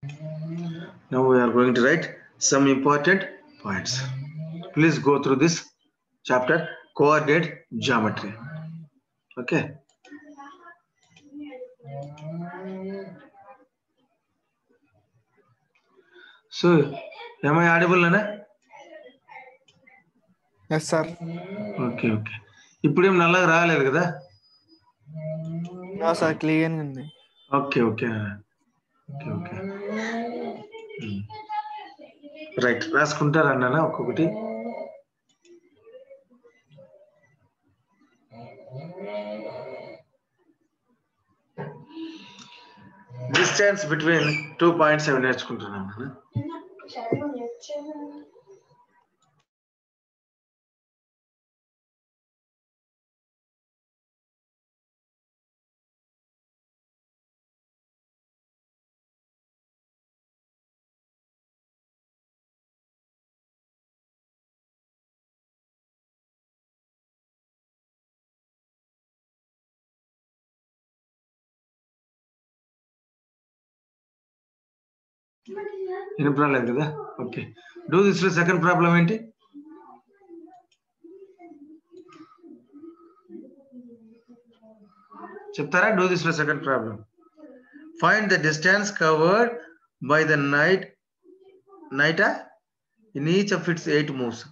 Now we are going to write some important points. Please go through this chapter, coordinate geometry. Okay. So, am I audible, Nana? Yes, sir. Okay, okay. ఇప్పుడేం నల్లగా రాలేదు కదా? No, sir. Clear ఉంది. Okay okay okay okay right. రాసుకుంటారా నాన్న ఒక్కొక్కటి? Distance between 2 points అవి నేర్చుకుంటున్నాను నాన్న. ఏం ప్రాబ్లం కదా? Okay. Do this second problem ఏంటి? చెప్తారా? Do this second problem. Find the distance covered by the night in each of it's 8 moves.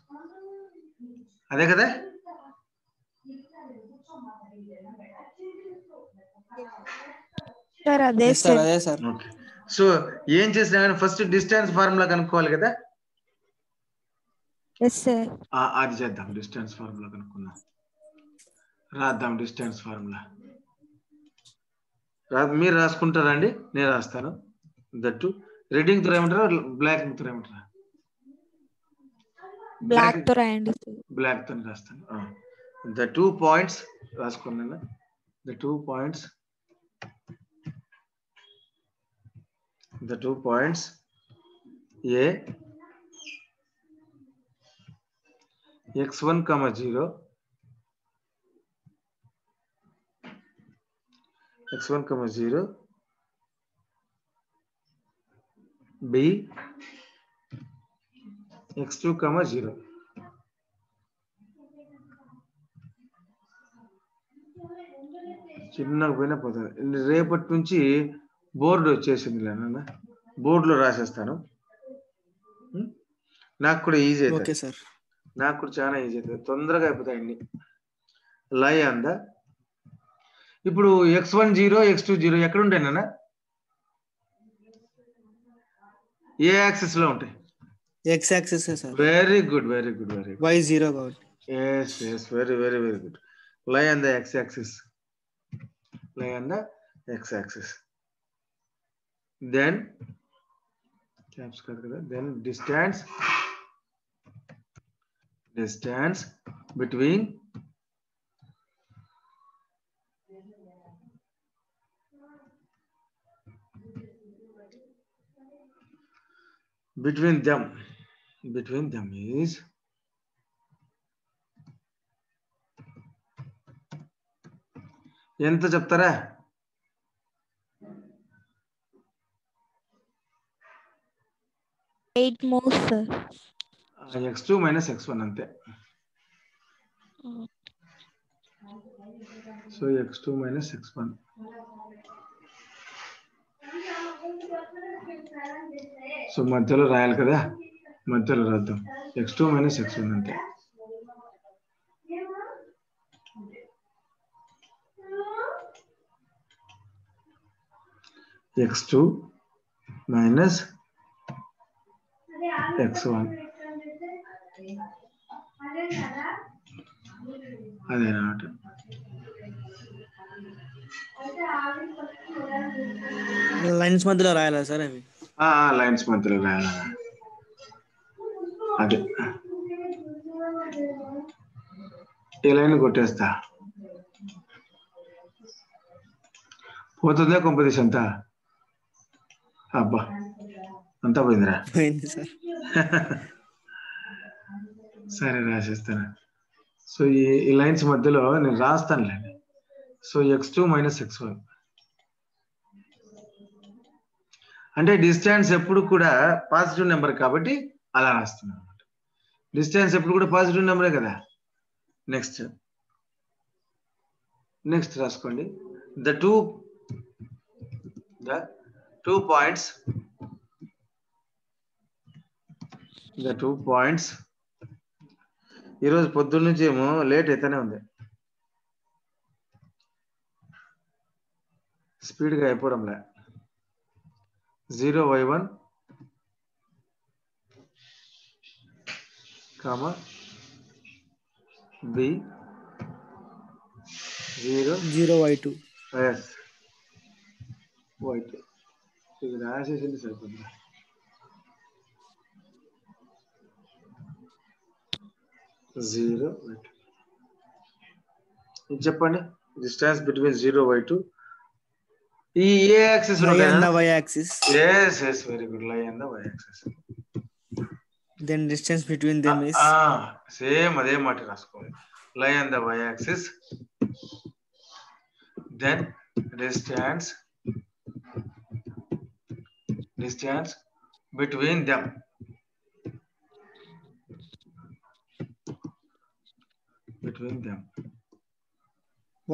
అదే కదా? సార్ అదే సార్. ఓకే. సో ఏం చేసినా కానీ ఫస్ట్ డిస్టెన్స్ ఫార్ములా కనుక్కోవాలి కదా? అది చేద్దాం. డిస్టెన్స్ ఫార్ములా కనుక్కుందాం. రాద్దాం డిస్టెన్స్ ఫార్ములా. మీరు రాసుకుంటారా అండి? నేను రాస్తాను. దట్టు రెడ్డింగ్ తో రాయమంటారా, బ్లాక్ తో రాయమంటారా? బ్లాక్ తో రాయండి. బ్లాక్ తో రాస్తాను. ద 2 పాయింట్స్ రాసుకున్నాను. The 2 points A x1, 0 x1, 0 B x2, 0. చిన్నగా పోయినా పోతుంది. రేపటి నుంచి బోర్డు వచ్చేసింది నాన్న. బోర్డులో రాసేస్తాను. నాకు కూడా ఈజీ అవుతుంది. సార్ నాకు కూడా చాలా ఈజీ అవుతుంది. తొందరగా అయిపోతాయండి. లై అందా. ఇప్పుడు x1, 0 x2, 0 ఎక్కడ ఉంటాయి నాన్న? ఏ యాక్సిస్ లో ఉంటాయి? x axis sir. Very good, very good, very good. y 0 కాబట్టి. yes yes, very very very good. Lie on the x axis. Lie on the x axis. Then caps kar kada. Then distance between them is ఎంత చెప్తారా? Eight moves sir. x2 - x1 అంతే. So x2 - x1 so మధ్యలో రాయాలి కదా? మధ్యలో రాద్దాం. x2 - x1 అంతే. x2 - x1 అదేనమాట. Lines మధ్యలో రాయాలా సార్ అవి? లైన్స్ మధ్యలో రాయాలా? అదే ఈ లైన్ కొట్టేస్తా. పోతుందా కొంపదీసి అంతా? అబ్బా అంతా పోయిందిరా. పోయింది సార్. సరే రాసేస్తాను. సో ఈ లైన్స్ మధ్యలో నేను రాస్తానులేండి. సో x2 - x1 అంటే డిస్టెన్స్ ఎప్పుడు కూడా పాజిటివ్ నెంబర్ కాబట్టి అలా రాస్తున్నాం అనమాట. డిస్టెన్స్ ఎప్పుడు కూడా పాజిటివ్ నెంబరే కదా. నెక్స్ట్ రాసుకోండి. ద టూ పాయింట్స్ ఈరోజు పొద్దున్న నుంచి ఏమో లేట్ అయితేనే ఉంది, స్పీడ్గా అయిపోవడంలే. 0y1 b 0y2. yes y2 ఇది రాసేసింది సరిపోతుంది. 0y2 ఇది చెప్పండి. డిస్టెన్స్ బిట్వీన్ 0y2 ఈ ఏ యాక్సిస్ Lie ఉంటాయి on కదా. the y-axis. yes very good. Lie on the y axis. Then distance between them is same అదే మాట రాసుకోవాలి. Lie on the y axis, then distance between them.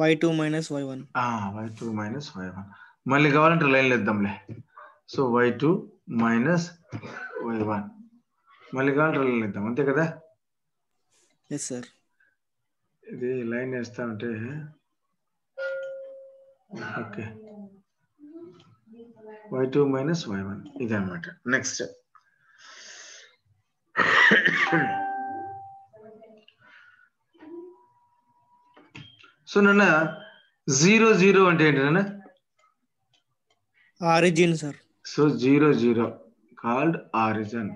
y2 minus y1. y2 minus y1. మళ్ళీ కావాలంటే లైన్లు ఇద్దాంలే. So y2 minus y1 మళ్ళీ కావాలంటే లైన్లు ఇద్దాం, అంతే కదా. Yes, sir. ఇది లైన్ వేస్తా ఉంటే ఓకే. y2 మైనస్ y1 ఇది అనమాట. నెక్స్ట్ సో నాన్న 0 అంటే ఏంటి నాన్న? Origin, sir. So 0 called origin.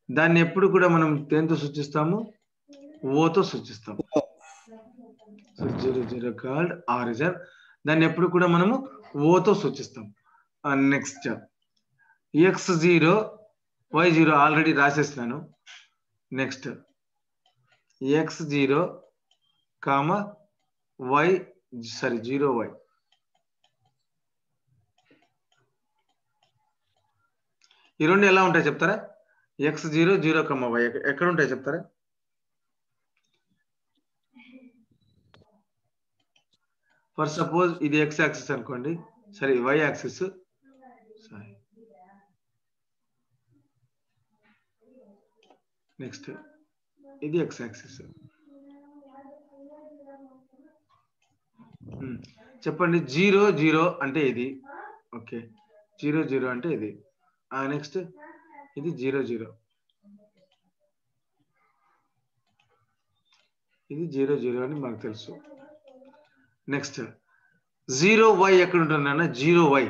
దాన్ని ఎప్పుడు కూడా మనం దేంతో సూచిస్తాము? ఓతో సూచిస్తాము. సో 0 కాల్డ్ ఆరిజిన్, దాన్ని ఎప్పుడు కూడా మనము ఓతో సూచిస్తాం. నెక్స్ట్ x0 y0 ఆల్రెడీ రాసేస్తున్నాను. నెక్స్ట్ x0 0y ఈ రెండు ఎలా ఉంటాయి చెప్తారా? x0 0y ఎక్కడ ఉంటాయి చెప్తారా? ఫర్ సపోజ్ ఇది x యాక్సిస్ అనుకోండి, సరే y యాక్సిస్, సారీ నెక్స్ట్ ఇది x యాక్సిస్. చెప్పండి. 0 అంటే ఇది, ఓకే. 0 అంటే ఇది. నెక్స్ట్ ఇది 0 ఇది 0 అని మాకు తెలుసు. నెక్స్ట్ 0y ఎక్కడ ఉంటుంది అన్న? 0y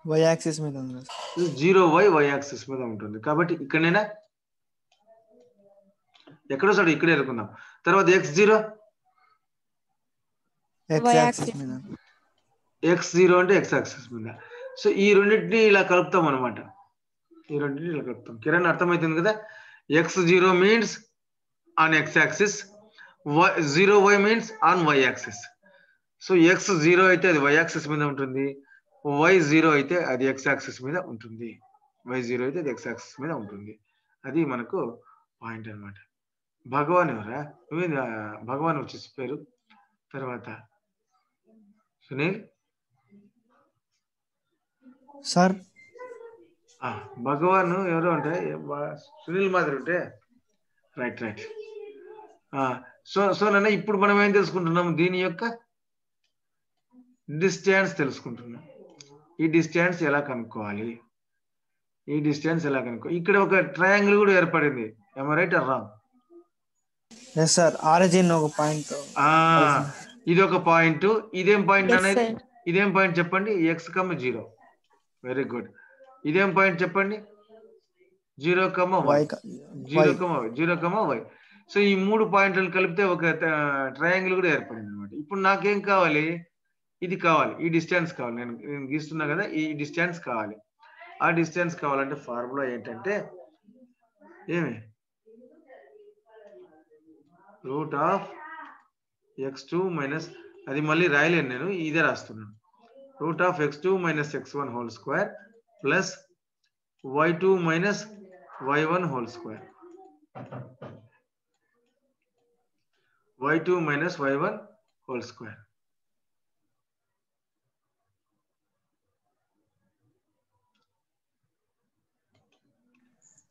y-axis మీద ఉంది. 0y y యాక్సిస్ మీద ఉంటుంది కాబట్టి ఇక్కడనేనా? ఎక్కడో సార్ ఇక్కడే అనుకుందాం. తర్వాత x0 x-axis మీద. x0 అంటే x యాక్సిస్ మీద. సో ఈ రెండింటిని ఇలా కలుపుతాం అనమాట. కిరణ్ అర్థమవుతుంది కదా. x0 means on x axis, 0y means on y axis. So x0 అయితే అది y యాక్సిస్ మీద ఉంటుంది, y0 అయితే అది x యాక్సిస్ మీద ఉంటుంది. అది మనకు పాయింట్ అనమాట. భగవాన్ ఎవరా? భగవాన్ వచ్చేసి పేరు. తర్వాత సునీల్ సార్. భగవాన్ ఎవరో అంటే సునీల్ మాదిరి ఉంటే రైట్. సో నాన్న ఇప్పుడు మనం ఏం తెలుసుకుంటున్నాం? దీని యొక్క డిస్టెన్స్ తెలుసుకుంటున్నాం. ఈ డిస్టెన్స్ ఎలా కనుక్కోవాలి? ఇక్కడ ఒక ట్రయాంగిల్ కూడా ఏర్పడింది. ఏమో right or wrong? Yes sir. Origin ఒక పాయింట్. ఇది ఒక పాయింట్. ఇదేం పాయింట్ అనేది? ఇదేం పాయింట్ చెప్పండి? x0. Very good. ఇదేం పాయింట్ చెప్పండి? 0, y. సో ఈ మూడు పాయింట్లను కలిపితే ఒక ట్రయాంగిల్ కూడా ఏర్పడింది అనమాట. ఇప్పుడు నాకేం కావాలి? ఇది కావాలి, ఈ డిస్టెన్స్ కావాలి. నేను గీస్తున్నా కదా, ఈ డిస్టెన్స్ కావాలి. ఆ డిస్టెన్స్ కావాలంటే ఫార్ములా ఏంటంటే ఏమి? √(x2 - అది మళ్ళీ రాయలేను నేను, ఇదే రాస్తున్నాను. root of x2 minus x1 whole square plus y2 minus y1 whole square. y2 minus y1 whole square.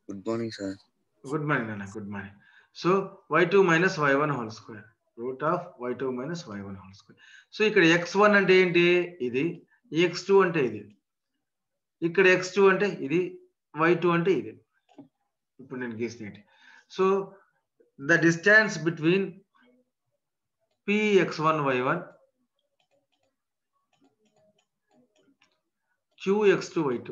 Good morning, sir. Good morning, Nana. Good morning. So y2 minus y1 whole square. Root of y2 minus y1 whole square. So ఇక్కడ x1 అంటే ఏంటి? ఇది. x2 అంటే ఇది. ఇక్కడ x2 అంటే ఇది. y2 అంటే ఇది. ఇప్పుడు నేను గీసినట్టు. So the distance between px1 y1 qx2 y2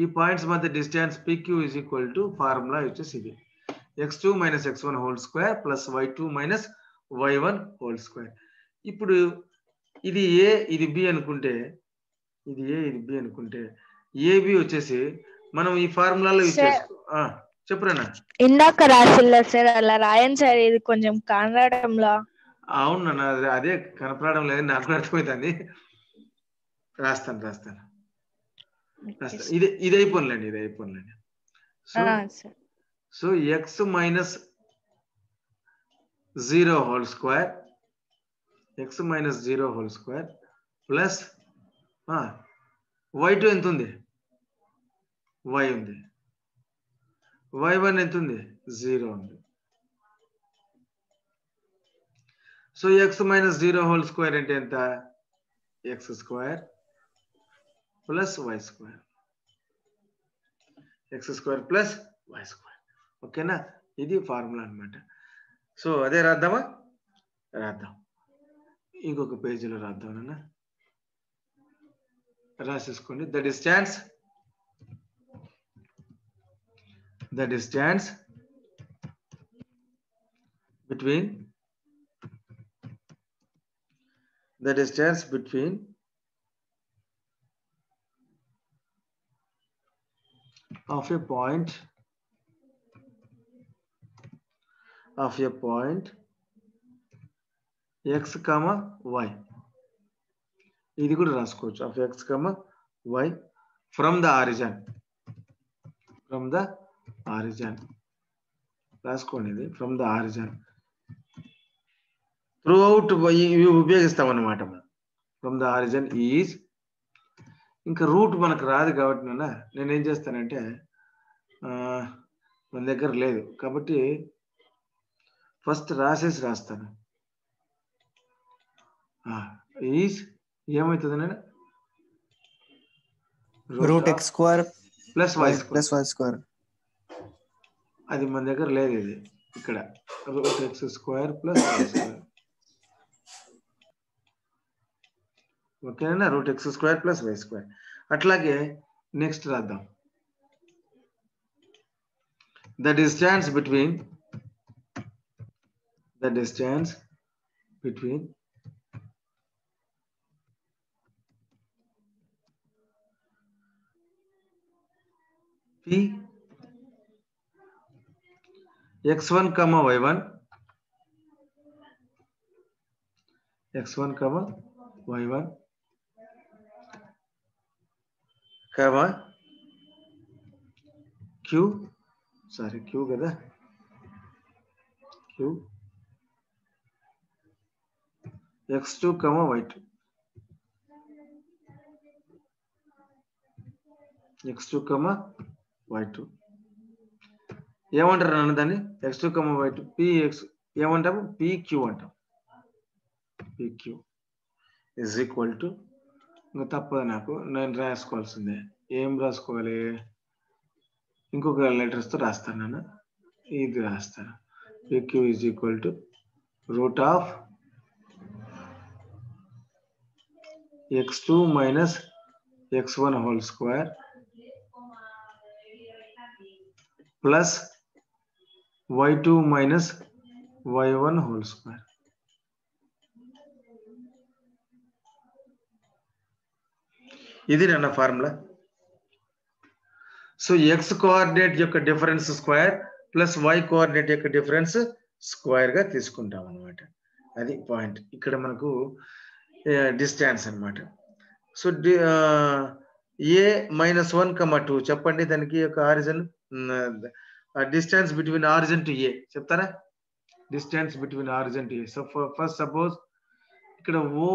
ఈ పాయింట్స్ మధ్య distance pq is equal to formula వచ్చేసి ఇది x2 minus x1 whole square plus y2 minus y1 whole square. ఇప్పుడు ఇది a ఇది b అనుకుంటే ఇది a ఇది b అనుకుంటే ab వచ్చేసి మనం ఈ ఫార్ములాలో యూజ్ చేసుకో చెప్పురన్నా. ఇందాక రాసిల్లా సార్ అలా రాయను సార్, ఇది కొంచెం కనడంలో. అవునన్నా అదే కనపడడం లేదు, నాకు అర్థమవుతుంది. రాస్తాను. ఇది అయిపోలేండి. So x minus 0 whole square plus y2 ఎంత ఉంది? y ఉంది. y1 ఎంత ఉంది? 0 ఉంది. So x minus 0 whole square అంటే ఎంత? x square plus y square. x square plus y square. ఓకేనా? ఇది ఫార్ములా అన్నమాట. సో అదే రాద్దామా? రాద్దాం. ఇంకొక పేజీలో రాద్దాం అన్న. రాసేసుకోండి. the distance between of a point x comma y. ఇది కూడా రాసుకోవచ్చు. of x comma y from the origin రాసుకోండి. ఇది from the origin throughout ఇవి ఉపయోగిస్తాం అన్నమాట. from the origin is, ఇంకా రూట్ మనకు రాదు కాబట్టి నేను ఏం చేస్తానంటే మన దగ్గర లేదు కాబట్టి ఫస్ట్ రాస్తాను. ఈజ్ ఏమవుతుంది నేను root x square plus y square. అది మన దగ్గర లేదు. ఇది ఇక్కడ root x square plus y square. ఓకేనా? Root x square plus y square. అట్లాగే నెక్స్ట్ రాద్దాం. the distance between p x1 comma y1 comma q కదా, q x2 comma y2 ఏమంటారు అన్న దాన్ని? x2 comma y2 px ఏమంటాము? pq అంటాం. pq is equal to, ఇంకా తప్పదు నాకు, నేను రాసుకోవాల్సిందే. ఏం రాసుకోవాలి? ఇంకొక లెటర్స్ తో రాస్తాను నేను. ఇది రాస్తాను. pq is equal to root of x2 minus x1 whole square plus y2 minus y1 whole square. ఇది నా ఫార్ములా. సో x కోఆర్డినేట్ యొక్క difference square plus y coordinate యొక్క డిఫరెన్స్ స్క్వేర్ గా తీసుకుంటాం అన్నమాట. అది పాయింట్. ఇక్కడ మనకు డిస్టెన్స్ అన్నమాట. సో ఏ -1, 2 చెప్పండి దానికి యొక్క origin. Distance between origin to A చెప్తారా? Distance between origin to A. So first suppose ఇక్కడ ఓ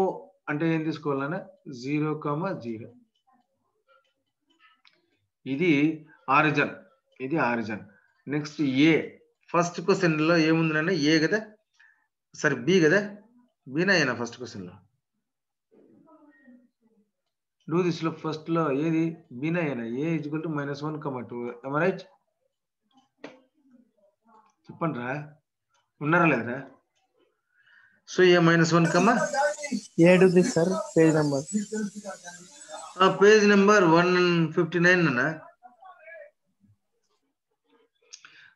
అంటే ఏం తీసుకోవాలన్నా 0,0. ఇది ఆరిజిన్, ఇది origin. Next A, first question లో ఏముందన్న ఏ కదా, సరే బి కదా, బీనా ఏనా ఫస్ట్ క్వశ్చన్ లో? డూ దిస్ లో ఫస్ట్ లో ఏది బీనా ఏనా? A equal to -1,2. am I right? చెప్పండి రా, ఉన్నారా లేదా? సో ఏ -1, ఏడుది sir page number. Page number 159 అన్న.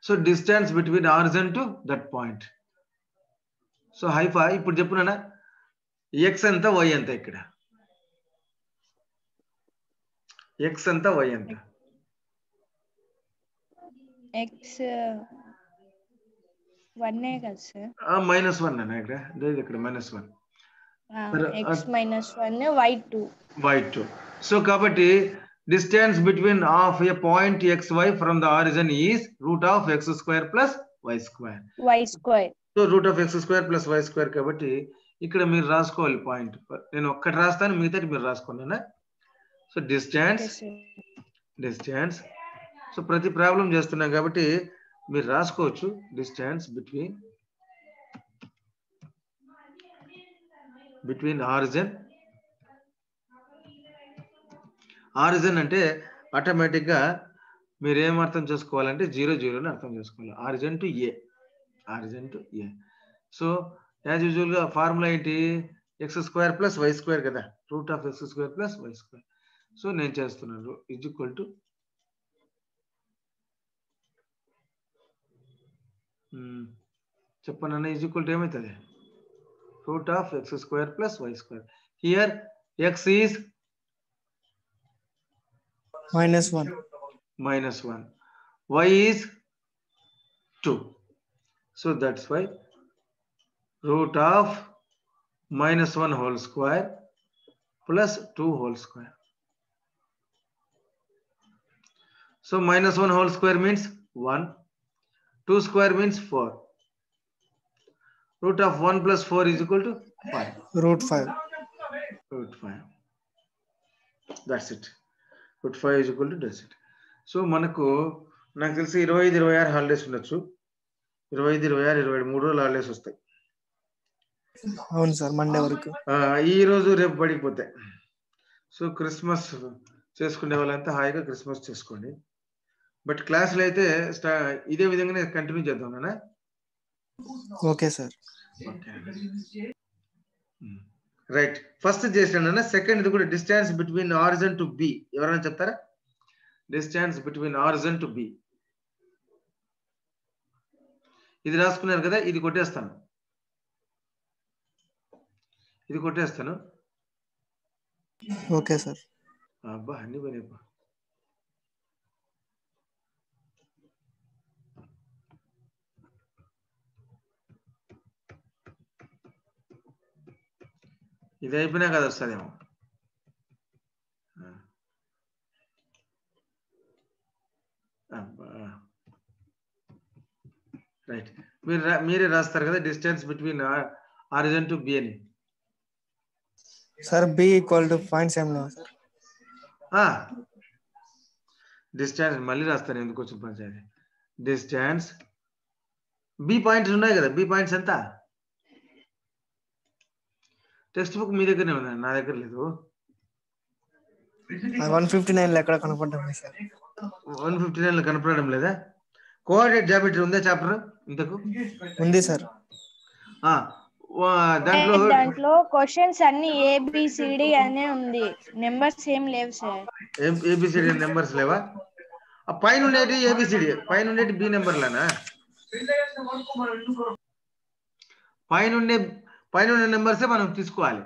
So distance between origin to that point. So Haifa ఇప్పుడు చెప్పునా ఎక్స్ ఎంత వై ఎంత? ఇక్కడ ఎక్స్ ఎంత వై ఎంత? ఎక్స్ 1 కదా సార్? -1 అన్న. ఇక్కడ -1. x -1 y2. సో కాబట్టి distance between of a point xy from the origin is √(x² + y²). So √(x² + y². కాబట్టి ఇక్కడ మీరు రాసుకోవాలి పాయింట్. నేను ఒక్కటి రాస్తాను, మిగతాది మీరు రాసుకోండి. సో డిస్టెన్స్ సో ప్రతి ప్రాబ్లం చేస్తున్నాం కాబట్టి మీరు రాసుకోవచ్చు. డిస్టెన్స్ బిట్వీన్ ఆరిజిన్ అంటే ఆటోమేటిక్ గా మీరు ఏం అర్థం చేసుకోవాలంటే 0, 0 అని అర్థం చేసుకోవాలి. Origin to A. So as usual గా ఫార్ములా ఏంటి? x² + y² కదా, √(x² + y². సో నేను చేస్తున్నాను ఈక్వల్ టు చెప్పండి ఈక్వల్ టు ఏమవుతుంది? √(x² + y². Here x is -1, y is 2. So that's why √(-1 whole square + 2 whole square. So -1 whole square means 1, 2 square means 4. √(1 + 4 is equal to 5. √5. That's it. √5 is equal to that's it. So మనకు నాకు తెలిసి 25, 26 holidays ఉండొచ్చు. 25, 26, 27 రోజులు holidays వస్తాయి. అవును sir, Monday వరకు. ఈ రోజు రేపు పడిపోతాయి. సో క్రిస్మస్ చేసుకునే వాళ్ళంతా హాయిగా క్రిస్మస్ చేసుకోండి. బట్ క్లాసులు అయితే ఇదే విధంగానే కంటిన్యూ చేద్దాం నాన్న. Okay sir. రైట్, ఫస్ట్ చేసాను. సెకండ్ ఇది కూడా distance between origin to B. ఎవరైనా చెప్తారా? Distance between origin to B. ఇది రాసుకున్నారు కదా, ఇది కొట్టేస్తాను. Okay sir. అబ్బా అన్ని పోయినాయి. ఇది అయిపోయినా కదా వస్తుందేమో. రైట్, మీరే రాస్తారు కదా distance between origin to B అని. Sir b = 0.7 sir. డిస్టెన్స్ మళ్ళీ రాస్తాను, ఎందుకు వచ్చిన పంచాయతీ. డిస్టెన్స్ బి పాయింట్స్ ఉన్నాయి కదా, బి పాయింట్స్ ఎంత? టెక్స్ట్ బుక్ మీ దగ్గరనే ఉంది, నా దగ్గర లేదు. 159 ఎక్కడ కనపడడం లేదు సార్. 159 కనపడడం లేదా? కోఆర్డినేట్ జామెట్రీ ఉందా చాప్టర్ ఇంతకు? ఉంది సార్. దాంట్లో క్వశ్చన్స్ అన్ని ABCD అనే ఉంది, నెంబర్స్ ఏం లేవు సార్. ABCD నెంబర్స్ లేవా? పైన ఉండేటి ABCD, పైన ఉండేటి బి నెంబర్లేనా? పైన ఉండే నెంబర్సే మనం తీసుకోవాలి.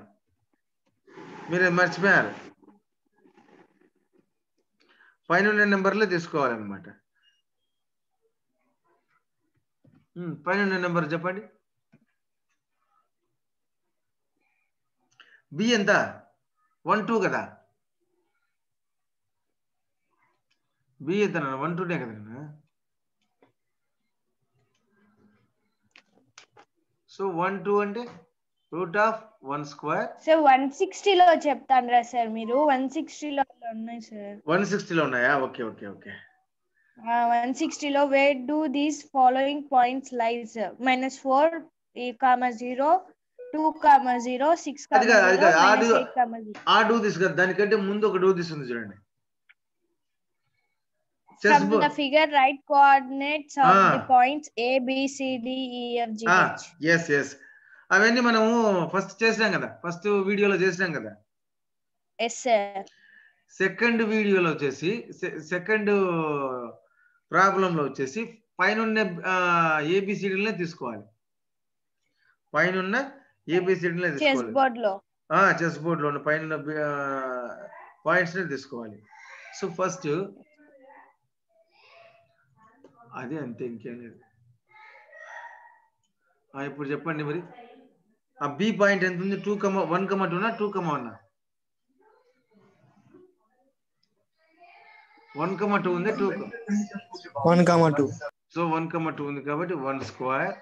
మీరు మర్చిపోయారు, పైన ఉండే నెంబర్లే తీసుకోవాలన్నమాట. పైన ఉండే నెంబర్ చెప్పండి. బి ఎంత 1 2 కదా బి ఎంత 1 2 నే కదా సో 1 2 అంటే √1 స్క్వేర్ సార్ 160 లో చెప్తాండ్రా సార్ మీరు 160 లో ఉన్నాయి సార్ 160 లో ఉన్నాయా ఓకే ఓకే ఓకే 160 లో where do these following points lies -4 0 2 0 6 అది కాదు 0 ఆడు -8 0 ఆ డూ దిస్ కదా దానికంటే ముందు ఒక డూ దిస్ ఉంది చూడండి from the figure write coordinates of the points A B C D E F G H yes అవన్నీ మనము ఫస్ట్ చేసినాం కదా ఫస్ట్ వీడియోలో చేసినాం కదా yes sir సెకండ్ వీడియోలో వచ్చేసి సెకండ్ ప్రాబ్లం లో వచ్చేసి పైన ఉన్న ఏబిసిడీలనే తీసుకోవాలి పైన ఉన్న ఏబిసిడీలనే తీసుకోవాలి చెస్ బోర్డ్ లో చెస్ బోర్డ్ లో ఉన్న పైన ఉన్న పాయింట్స్ ని తీసుకోవాలి సో ఫస్ట్ అదే అంతే ఇంకేం లేదు ఇప్పుడు చెప్పండి మరి ఆ బి పాయింట్ ఎంత ఉంది 1,2 2,1 1,2 ఉంది 1,2 సో 1,2 ఉంది కాబట్టి 1 square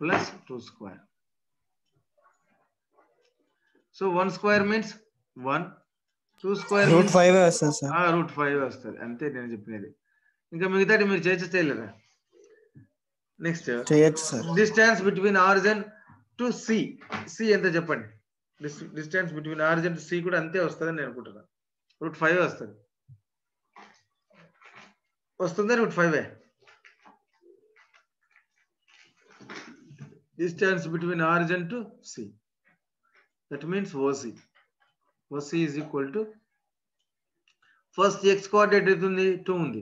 plus 2 square so 1 square means 1 2 square √5 వస్తుంది సార్ √5 వస్తుంది అంతే నేను చెప్పినది ఇంకా మిగతాది మీరు చేయలేదా నెక్స్ట్ చేయొచ్చు sir distance between origin to C C ఎంత చెప్పండి distance between origin to C కూడా అంతే వస్తుందని నేను అనుకుంటున్నాను √5 వస్తుంది వస్తుందా √5 distance between origin to C that means OC is equal to first x coordinate ఉంది 2 ఉంది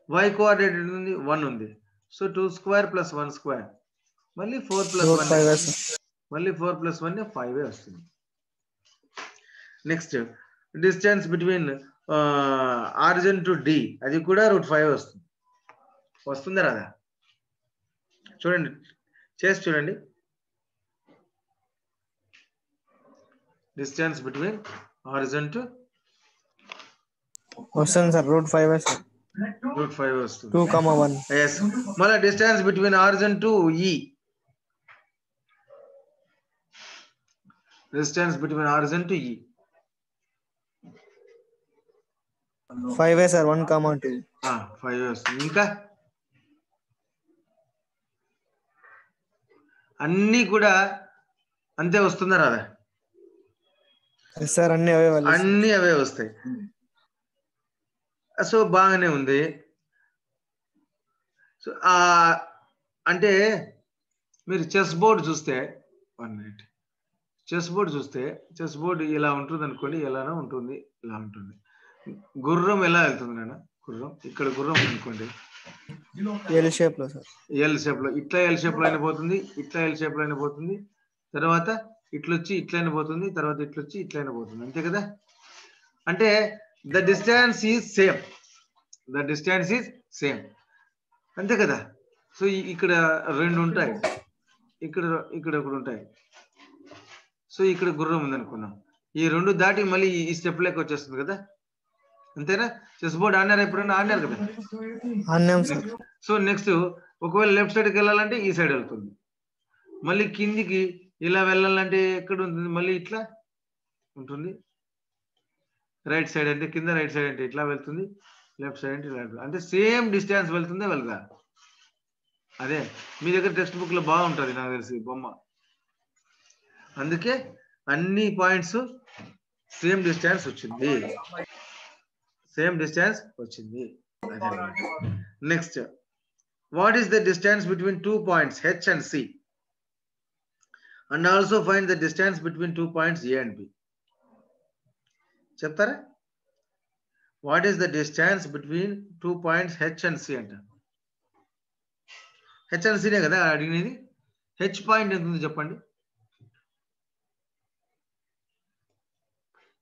y కోఆర్డినేట్ ఉంది 1 ఉంది సో 2 స్క్వేర్ ప్లస్ 1 స్క్వేర్ మళ్ళీ 4 ప్లస్ 1 మళ్ళీ 4 ప్లస్ 1 5 వస్తుంది next distance between origin to D అది కూడా √5 వస్తుంది రాదా చూడండి చేసి చూడండి డిస్టెన్స్ బిట్వీన్ ఆరిజిన్ టు వస్తుంది సార్ √5 సార్ √5 వస్తుంది 2,1 yes మళ్ళీ distance between origin to E distance between origin to E 5 sir 1,2 5 వస్తుంది ఇంకా అన్ని కూడా అంతే వస్తుందా రాదా సార్ అన్ని అవే వస్తాయి సో బాగానే ఉంది సో అంటే మీరు చెస్ బోర్డు చూస్తే 1 మినిట్ చెస్ బోర్డు ఇలా ఉంటుంది అనుకోండి ఎలానో ఉంటుంది ఇలా ఉంటుంది గుర్రం ఎలా వెళ్తుంది నాన్న గుర్రం ఇక్కడ గుర్రం అనుకోండి ఎల్ షేప్ లో సార్ ఎల్ షేప్ లో ఇట్లా ఎల్ షేప్ లో అయినా పోతుంది ఇట్లా ఎల్ షేప్ లో అయినా పోతుంది తర్వాత ఇట్లొచ్చి ఇట్లైనా పోతుంది తర్వాత ఇట్లొచ్చి ఇట్లైనా పోతుంది అంతే కదా అంటే ద డిస్టెన్స్ ఈజ్ సేమ్ అంతే కదా సో ఇక్కడ 2 ఉంటాయి ఇక్కడ ఒకటి ఉంటాయి సో ఇక్కడ గుర్రం ఉంది అనుకున్నాం ఈ 2 దాటి మళ్ళీ ఈ స్టెప్ లెక్క వచ్చేస్తుంది కదా అంతేనా చెస్ బోర్డ్ ఆడినారు ఎప్పుడైనా ఆడినారు కదా సో నెక్స్ట్ ఒకవేళ లెఫ్ట్ సైడ్కి వెళ్ళాలంటే ఈ సైడ్ వెళ్తుంది మళ్ళీ కిందికి ఇలా వెళ్ళాలంటే ఎక్కడ ఉంటుంది మళ్ళీ ఇట్లా ఉంటుంది రైట్ సైడ్ అంటే కింద రైట్ సైడ్ అంటే ఇట్లా వెళ్తుంది లెఫ్ట్ సైడ్ అంటే ఇలా అంటే సేమ్ డిస్టెన్స్ వెళ్తుందే వెళ్ళదా అదే మీ దగ్గర టెక్స్ట్ బుక్ లో బాగుంటుంది నాకు తెలిసి బొమ్మ అందుకే అన్ని పాయింట్స్ సేమ్ డిస్టెన్స్ వచ్చింది next what is the distance between 2 points H and C and also find the distance between 2 points A and B చెప్తారా what is the distance between 2 points H and C అంట H and C నే కదా అడిగినది H point ఎంత ఉంది చెప్పండి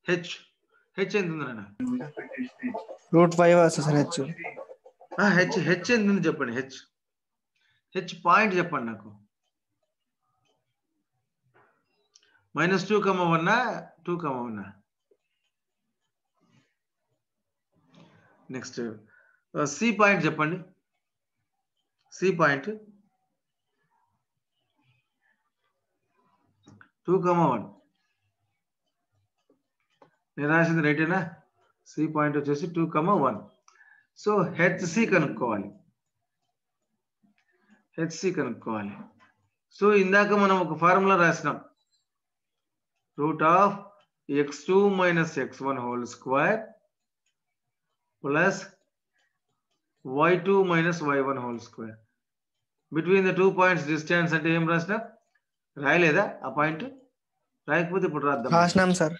H ఎంత ఉంది నాన్న √5 వస్తుంది సార్ H ఎంత ఉంది చెప్పండి H పాయింట్ చెప్పండి నాకు -2, 1 2, 1. నెక్స్ట్ సి పాయింట్ చెప్పండి. C point 2, 1. నేను రాసింది రైటేనా? సి పాయింట్ వచ్చేసి 2, 1. సో హెచ్సి కనుక్కోవాలి. హెచ్సి కనుక్కోవాలి. సో ఇందాక మనం ఒక ఫార్ములా రాసినాం. √(x2 - x1) whole square plus y2 - y1 whole square. Between the 2 points distance అంటే ఏం రాసినా? రాయలేదా ఆ పాయింట్? రాయకపోతే ఇప్పుడు రాద్దాం. రాసినాం సార్.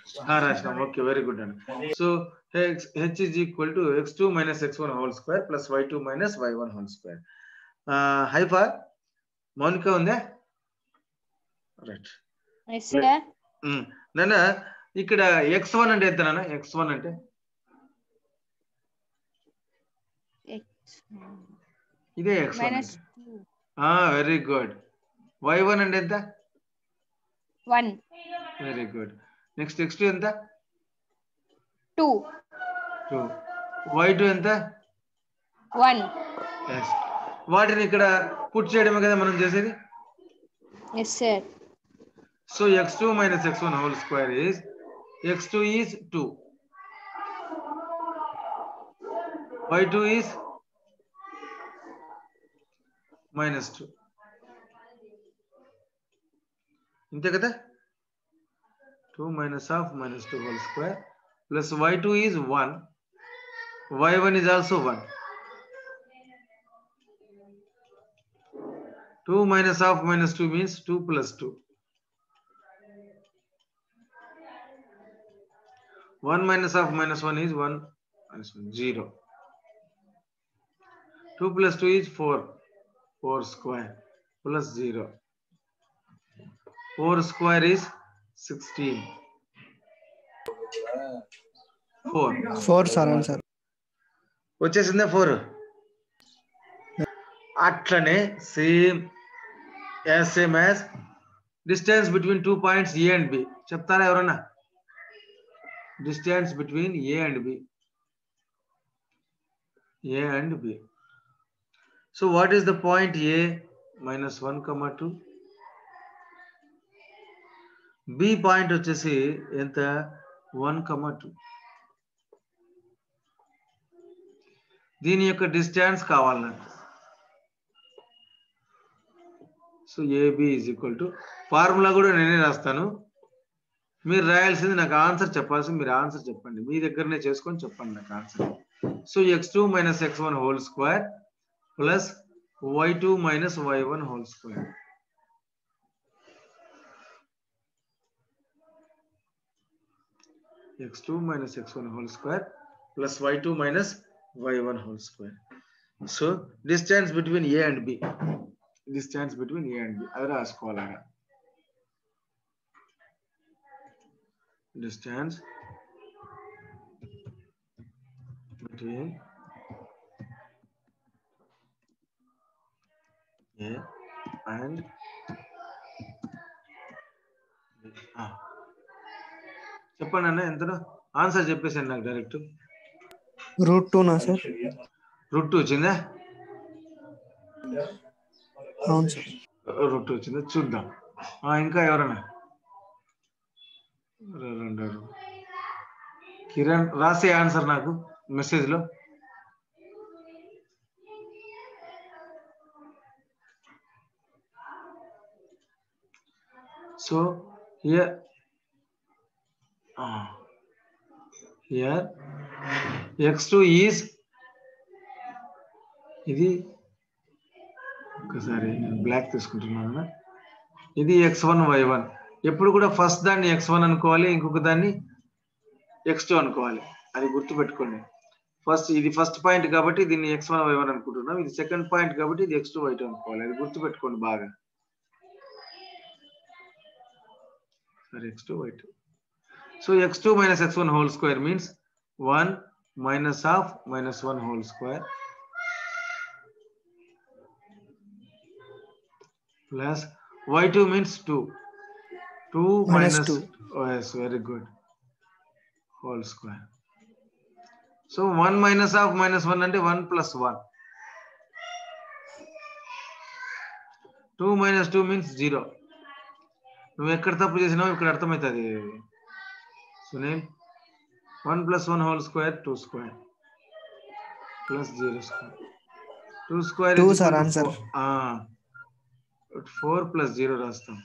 రాసినాం. ఓకే, వెరీ గుడ్ అండి. So h is equal to x2 - x1 whole square plus y2 - y1 whole square. Haifa Mounika ఉందా? రైట్. నాన్న ఇక్కడ x1 అంటే ఎంత నాన్న? x1 అంటే ఇదే x1 అంటే. Very good. y1 అంటే ఎంత? 1. Very good. నెక్స్ట్ x2 ఎంత? 2. y2 ఎంత? 1. yes. వాటిని ఇక్కడ పుట్ చేయడమే కదా మనం చేసేది. yes sir. So x2 - x1 whole square is x2 is 2, y2 is -2. ఇంతే కదా. 2 - -2 whole square plus y2 is 1, y1 is also 1. 2 - -2 means 2 + 2. 1 - -1 is 1 - 0. 2 + 2 is 4. 4 square plus 0. 4 square is 16. 4 sir answer వచ్చేసిందా 4? అట్లనే same as distance between 2 points A and B. చెప్తారా ఎవరన్నా? Distance between A and B. A and B. So what is the point A? -1, 2. B point వచ్చేసి ఎంత? 1, 2. దీని యొక్క distance కావాలి నాకు. So AB is equal to, formula కూడా నేనే రాస్తాను, మీరు రాయాల్సింది నాకు ఆన్సర్ చెప్పాల్సింది మీరు ఆన్సర్ చెప్పండి, మీ దగ్గరనే చేసుకొని చెప్పండి నాకు answer. So x2 - x1 whole square plus y2 - y1 whole square. x2 - x1 whole square plus y2 - y1 whole square. So distance between A and B. Distance between A and B. Adi raskovala. Distance between A and B. చెప్పండి అన్న ఎంతనో answer చెప్పేసాను నాకు direct. √2 నా sir? √2 వచ్చిందా? అవును sir. √2 వచ్చిందా చూద్దాం. ఇంకా ఎవరన్నా? కిరణ్ రాసే ఆన్సర్ నాకు మెసేజ్ లో. సో here x2 is, ఇది ఒకసారి బ్లాక్ తీసుకుంటున్నాను, ఇది x1 y1. ఎప్పుడు కూడా ఫస్ట్ దాన్ని x1 అనుకోవాలి, ఇంకొక దాన్ని x2 అనుకోవాలి, అది గుర్తుపెట్టుకోండి. ఇది ఫస్ట్ పాయింట్ కాబట్టి దీన్ని x1 y1 అనుకుంటున్నాం, ఇది సెకండ్ పాయింట్ కాబట్టి ఇది x2 y2 అనుకోవాలి, అది గుర్తుపెట్టుకోండి బాగా. సరే x2 y2. So x2 - x1 whole square means 1 - ½ - 1 whole square plus y2 means 2. 2 minus minus 2. Oh, yes, very good. Whole square. So 1 minus of minus 1 అంటే 1 plus 1. 2 minus 2 means 0. నువ్వు ఎక్కడ తప్పు చేసినావు ఇక్కడ అర్థమవుతుంది Sunil. 1 plus 1 whole square 2 square plus 0 square. 2 square 2 is sir, equal to answer. 4 plus 0 రాస్తాం.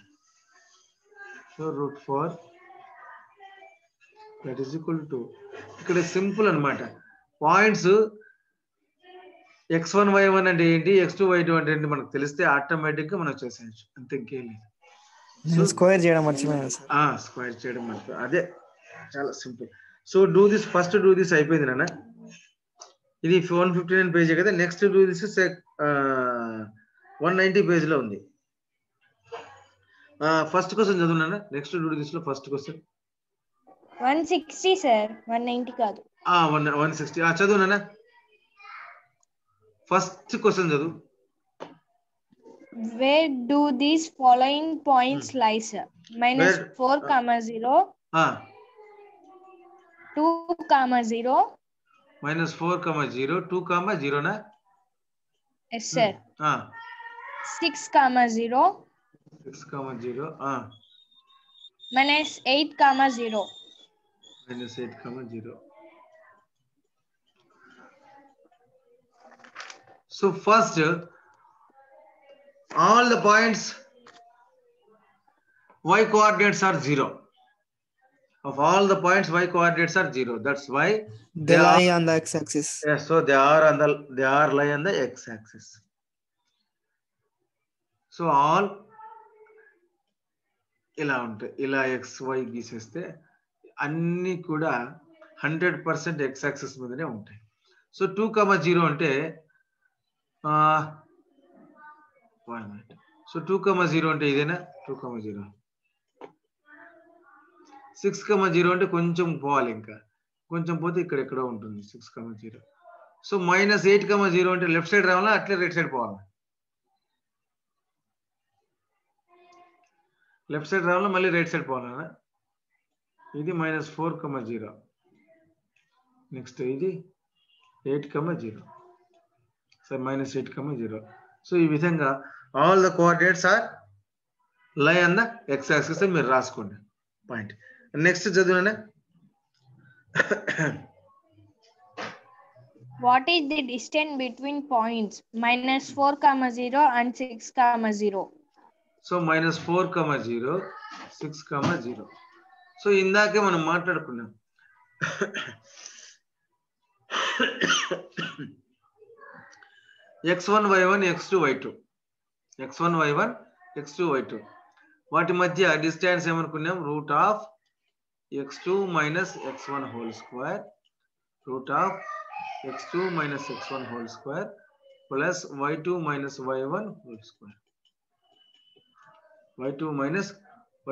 So root 4 that is equal to 2. ఇక్కడ simple అన్నమాట. పాయింట్స్ x1 y1 అంటే ఏంటి, x2 y2 అంటే ఏంటి మనకు తెలిస్తే ఆటోమేటిక్ గా మనం చేసేయచ్చు, అంతే, ఇంకేం లేదు. నేను స్క్వేర్ చేయడం మర్చిపోయాను సార్. స్క్వేర్ చేయడం మర్చిపోయి, అదే చాలా simple. So do this, first do this అయిపోయింది నాన్న. ఇది 159 పేజీ కదా. నెక్స్ట్ డూ దిస్ 190 పేజ్ లో ఉంది. ఫస్ట్ క్వశ్చన్ చదువు నాన్న. నెక్స్ట్ డూ దిస్ లో ఫస్ట్ క్వశ్చన్ 160 సార్, 190 కాదు. 160 చదువు నాన్న. ఫస్ట్ క్వశ్చన్ చదువు. Where do these following points lie, sir? Minus 4, 0, 2, 0. Minus 4, 0, 2, 0 na? Yes, sir. 6, 0. 6, 0. Minus 8, 0. Minus 8, 0. So first, all the points y coordinates are 0. Of all the points y coordinates are 0. That's why they lie on the x-axis. Yes, so they are lie on the x-axis. So all ఇలా ఉంటాయి. ఇలా xy గీసేస్తే అన్ని కూడా 100% x-axis మీదనే ఉంటాయి. So 2, 0 అంటే so 2, 0 అంటే ఇదేనా? 2, 0. 6, 0 అంటే కొంచెం పోవాలి, ఇంకా కొంచెం పోతే ఇక్కడ ఎక్కడో ఉంటుంది 6, 0. సో minus 8, 0 అంటే లెఫ్ట్ సైడ్ రావాలా, అట్లే రైట్ సైడ్ పోవాలా? లెఫ్ట్ సైడ్ రావాలా, మళ్ళీ రైట్ సైడ్ పోవాలా? ఇది minus 4, 0. నెక్స్ట్ ఇది 8, 0. So minus 8, 0. సో ఈ విధంగా all the coordinates are lie on the x axis మీరు రాసుకోండి పాయింట్. నెక్స్ట్ చదువునా. What is the distance between points minus 4, 0 and 6, 0? So minus 4, 0, 6, 0. So ఇందాకే మనం మాట్లాడుకున్నాం. x1 y1 x2 y2, x1 y1 x2 y2 వాటి మధ్య డిస్టెన్స్ ఏమనుకున్నాం? Root of x2 minus x1 whole square, root of x2 minus x1 whole square plus y2 minus y1 whole square, y2 minus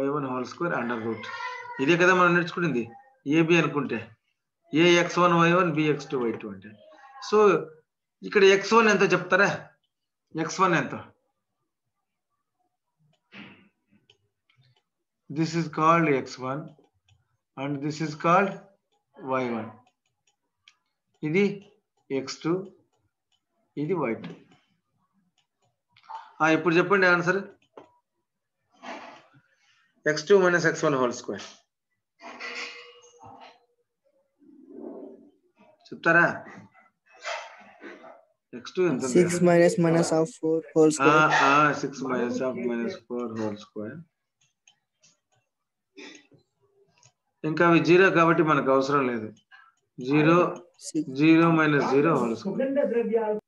y1 whole square under root. ఇదే కదా మనం నేర్చుకునింది ab అనుకుంటే, a x1 y1 b x2 y2 అంటే. So ఇక్కడ x1 ఎంత చెప్తారా? x1 ఎంత? This is called x1 and this is called y1. ఇది x2, ఇది y2. ఇప్పుడు చెప్పండి answer. x2 minus x1 whole square చెప్తారా? x2 ఎంత? 6 minus of 4 whole square. 6 minus of minus 4 whole square. ఇంకా అవి 0 కాబట్టి మనకు అవసరం లేదు. 0 minus 0 whole square.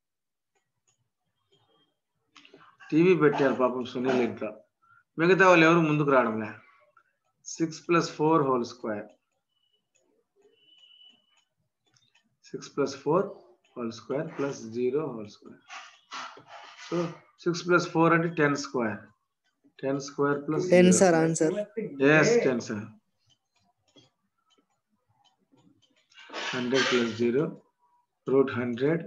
టీవీ పెట్టారు పాపం సునీల్ ఇంట్లో, మిగతా వాళ్ళు ఎవరు ముందుకు రావడంలే. 6 plus 4 whole square, 6 plus 4 whole square plus 0 whole square. So 6 plus 4 అంటే 10 square. 10 square plus 10 0. sir, answer. Yes, 10 sir. 100 plus 0, root 100.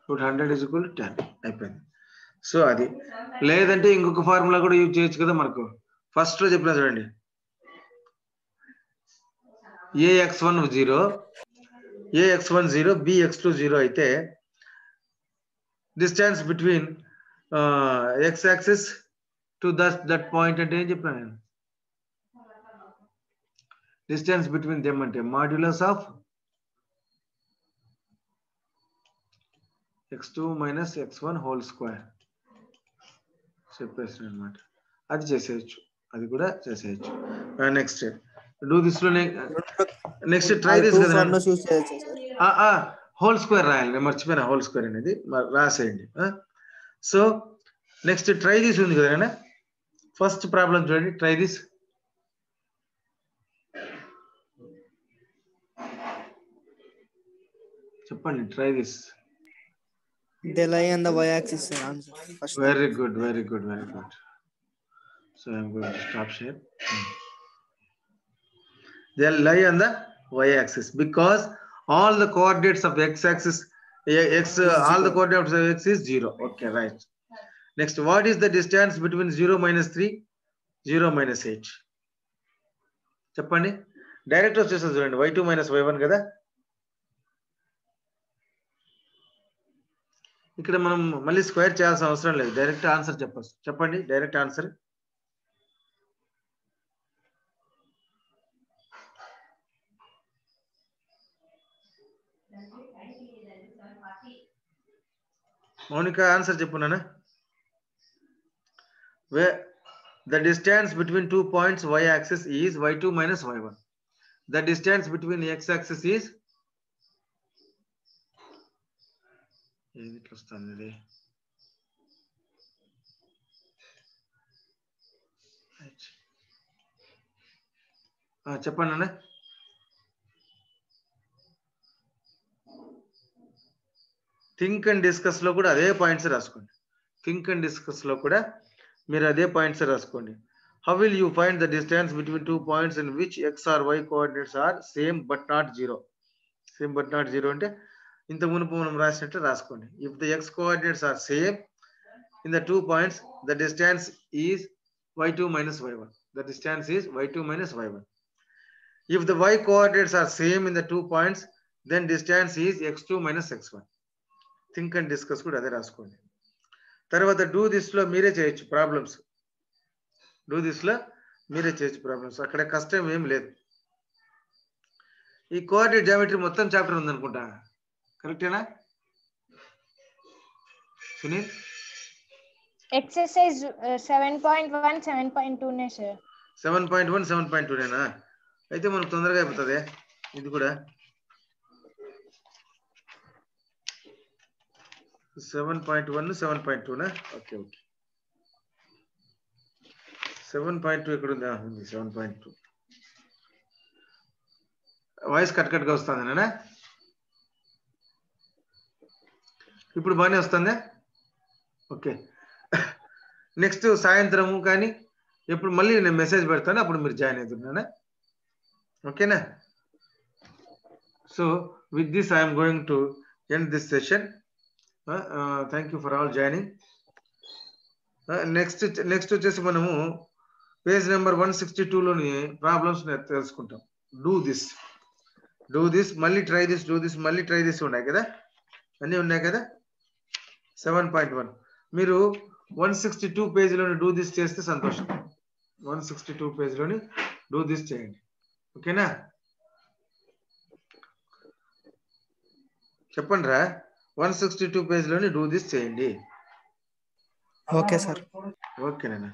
Root 100 is equal to 10. అయిపోయింది. సో అది లేదంటే ఇంకొక ఫార్ములా కూడా యూజ్ చేయొచ్చు కదా మనకు. ఫస్ట్ లో చెప్పిన చూడండి, ax1 0, ax1 0, bx2 0 అయితే distance between x axis to that point అంటే ఏం చెప్పినా నేను? డిస్టెన్స్ బిట్వీన్ దెమ్ అంటే modulus of x2 minus x1 whole square చెప్పేసిన అనమాట. అది చేసేయచ్చు, అది కూడా చేసేయచ్చు. నెక్స్ట్ డూ దిస్ లో నెక్స్ట్ ట్రై దిస్ కదా, హోల్ స్క్వేర్ రాయాలి, నేను మర్చిపోయినా హోల్ స్క్వేర్ అనేది రాసేయండి. సో నెక్స్ట్ ట్రై దిస్ ఉంది కదా, ఫస్ట్ ప్రాబ్లం చూడండి, ట్రై దిస్. చెప్పండి, try this. They lie on the y-axis. Answer. First Very good, very good, very good. So I'm going to stop share. They lie on the y-axis because all the coordinates of x-axis, all the coordinates of x is 0. Okay, right. Next, what is the distance between 0 minus 3, 0 minus 8? చెప్పండి, direct వచ్చేస్తుంది చూడండి, y2 minus y1 కదా. ఇక్కడ మనం మళ్ళీ square చేయాల్సిన అవసరం లేదు, డైరెక్ట్ ఆన్సర్ చెప్పచ్చు. చెప్పండి డైరెక్ట్ ఆన్సర్. మౌనిక ఆన్సర్ చెప్పు నాన్న. The distance between 2 points y axis is y2 minus y1. The distance between x axis is చెప్పండి అన్న. థింక్ అండ్ డిస్కస్ లో కూడా అదే పాయింట్స్ రాసుకోండి. థింక్ అండ్ డిస్కస్ లో కూడా మీరు అదే పాయింట్స్ రాసుకోండి. How will you find the distance between 2 points in which x or y coordinates are same but not 0? Same but not 0 అంటే ఇంత మునుపు మనం రాసినట్టు రాసుకోండి. If the x coordinates are same in the 2 points, the distance is y2 minus y1. The distance is y2 minus y1. If the y coordinates are same in the 2 points, then distance is x2 minus x1. Think and discuss కూడా అదే రాసుకోండి. తర్వాత do this లో మీరే చేయొచ్చు problems. Do this లో మీరే చేయొచ్చు ప్రాబ్లమ్స్, అక్కడ కష్టం ఏం లేదు. ఈ కోఆర్డినేట్ జామెట్రీ మొత్తం చాప్టర్ ఉందనుకుంటా, కరెక్టేనా సునీల్? ఎక్సర్సైజ్ 7.1 7.2 నే సార్. 7.1 7.2 నేనా? అయితే మనకు తొందరగా అయిపోతుంది ఇది కూడా. 7.1 7.2 నా? Okay okay. 7.2 ఎక్కడ ఉందా? ఉంది 7.2. వాయిస్ కట్ కట్గా వస్తుంది నేనా? ఇప్పుడు బాగానే వస్తుందా? ఓకే. నెక్స్ట్ సాయంత్రము కానీ ఎప్పుడు మళ్ళీ నేను మెసేజ్ పెడతాను, అప్పుడు మీరు జాయిన్ అవుతున్నానా? ఓకేనా? So with this I'm going to end this session. Thank you for all joining. Next వచ్చేసి మనము పేజ్ నెంబర్ 162లోని ప్రాబ్లమ్స్ తెలుసుకుంటాం. డూ దిస్ మళ్ళీ ట్రై దిస్, డూ దిస్ మళ్ళీ ట్రై దిస్ ఉన్నాయి కదా, అన్నీ ఉన్నాయి కదా. 7.1 మీరు 162 పేజీలోని డూ దిస్ చేస్తే సంతోషం. 162 పేజీలోని డూ దిస్ చేయండి, ఓకేనా? చెప్పండి రా, 162 పేజీలోని డూ దిస్ చేయండి. Okay sir. ఓకేనా?